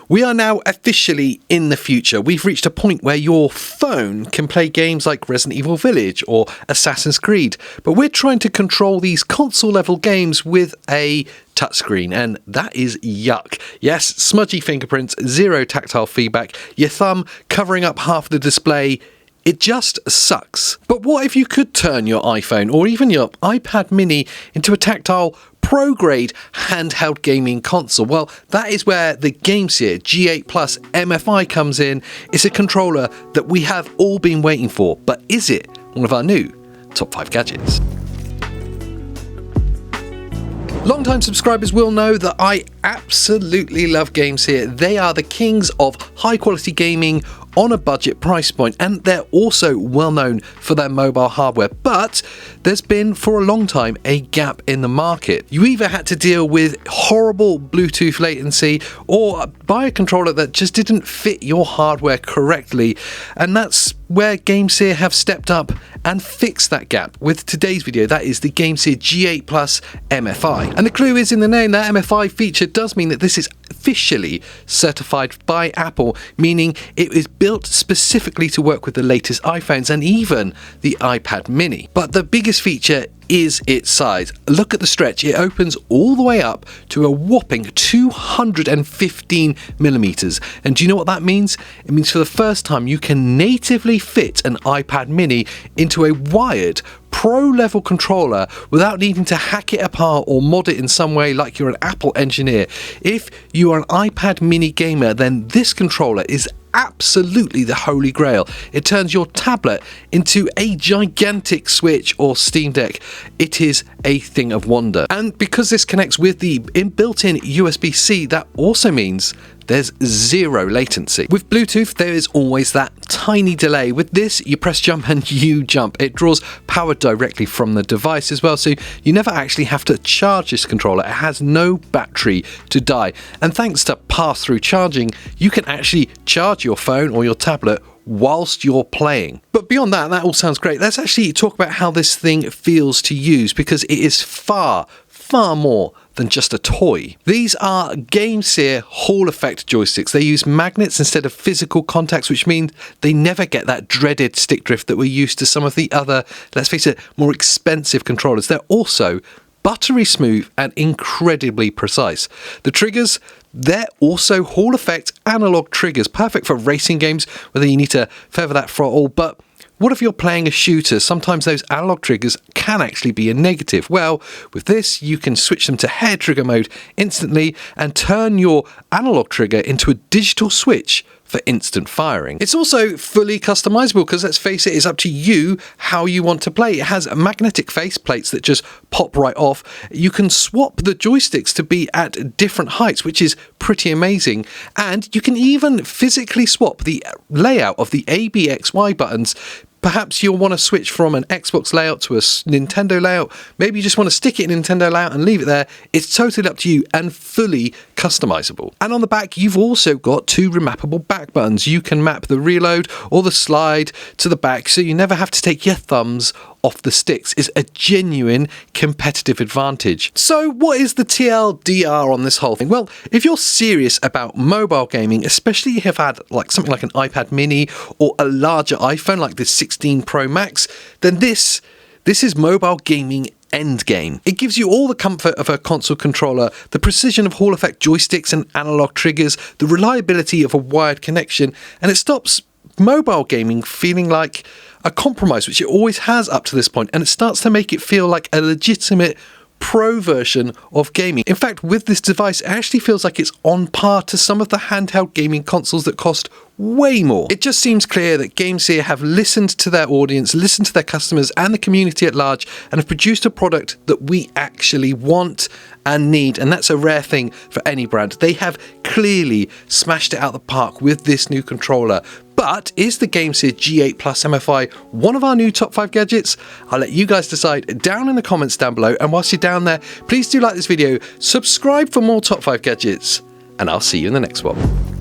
We are now officially in the future. We've reached a point where your phone can play games like Resident Evil Village or Assassin's Creed, but we're trying to control these console-level games with a touchscreen, and that is yuck. Yes, smudgy fingerprints, zero tactile feedback, your thumb covering up half the display. It just sucks. But what if you could turn your iPhone or even your iPad mini into a tactile pro-grade handheld gaming console? Well, that is where the GameSir G8 MFi comes in. It's a controller that we have all been waiting for, but is it one of our new top 5 gadgets? Long-time subscribers will know that I absolutely love GameSir. They are the kings of high-quality gaming on a budget price point, and they're also well known for their mobile hardware. But there's been for a long time a gap in the market. You either had to deal with horrible Bluetooth latency or buy a controller that just didn't fit your hardware correctly, and that's where GameSir have stepped up and fixed that gap with today's video. That is the GameSir G8 MFi. And the clue is in the name. That MFi feature does mean that this is officially certified by Apple, meaning it is built specifically to work with the latest iPhones and even the iPad mini. But the biggest feature is its size. Look at the stretch. It opens all the way up to a whopping 215 millimeters. And do you know what that means? It means for the first time you can natively fit an iPad mini into a wired pro-level controller without needing to hack it apart or mod it in some way like you're an Apple engineer. If you are an iPad mini gamer, then this controller is absolutely the holy grail. It turns your tablet into a gigantic Switch or Steam Deck. It is a thing of wonder. And because this connects with the built-in USB-C, that also means there's zero latency. With Bluetooth, there is always that tiny delay. With this, you press jump and you jump. It draws power directly from the device as well, so you never actually have to charge this controller. It has no battery to die. And thanks to pass-through charging, you can actually charge your phone or your tablet whilst you're playing. But beyond that, that all sounds great. Let's actually talk about how this thing feels to use, because it is far more than just a toy. These are GameSir Hall effect joysticks. They use magnets instead of physical contacts, which means they never get that dreaded stick drift that we're used to some of the other, let's face it, more expensive controllers. They're also buttery smooth and incredibly precise. The triggers, they're also Hall effect analog triggers, perfect for racing games, whether you need to feather that throttle. But what if you're playing a shooter? Sometimes those analog triggers can actually be a negative. Well, with this, you can switch them to hair trigger mode instantly and turn your analog trigger into a digital switch for instant firing. It's also fully customizable because, let's face it, it's up to you how you want to play. It has magnetic face plates that just pop right off. You can swap the joysticks to be at different heights, which is pretty amazing. And you can even physically swap the layout of the A, B, X, Y buttons. Perhaps you'll want to switch from an Xbox layout to a Nintendo layout. Maybe you just want to stick it in Nintendo layout and leave it there. It's totally up to you and fully customizable. And on the back, you've also got 2 remappable back buttons. You can map the reload or the slide to the back, so you never have to take your thumbs off the sticks. Is a genuine competitive advantage. So what is the TLDR on this whole thing? Well, if you're serious about mobile gaming, especially if you've had something like an iPad mini or a larger iPhone like the 16 Pro Max, then this is mobile gaming endgame. It gives you all the comfort of a console controller, the precision of Hall effect joysticks and analog triggers, the reliability of a wired connection, and it stops mobile gaming feeling like a compromise, which it always has up to this point, and it starts to make it feel like a legitimate pro version of gaming. In fact, with this device, it actually feels like it's on par to some of the handheld gaming consoles that cost way more. It just seems clear that GameSir have listened to their audience, listened to their customers and the community at large, and have produced a product that we actually want and need, and that's a rare thing for any brand. They have clearly smashed it out the park with this new controller. But is the GameSir G8 MFi one of our new top 5 gadgets? I'll let you guys decide down in the comments down below. And whilst you're down there, please do like this video, subscribe for more top 5 gadgets, and I'll see you in the next one.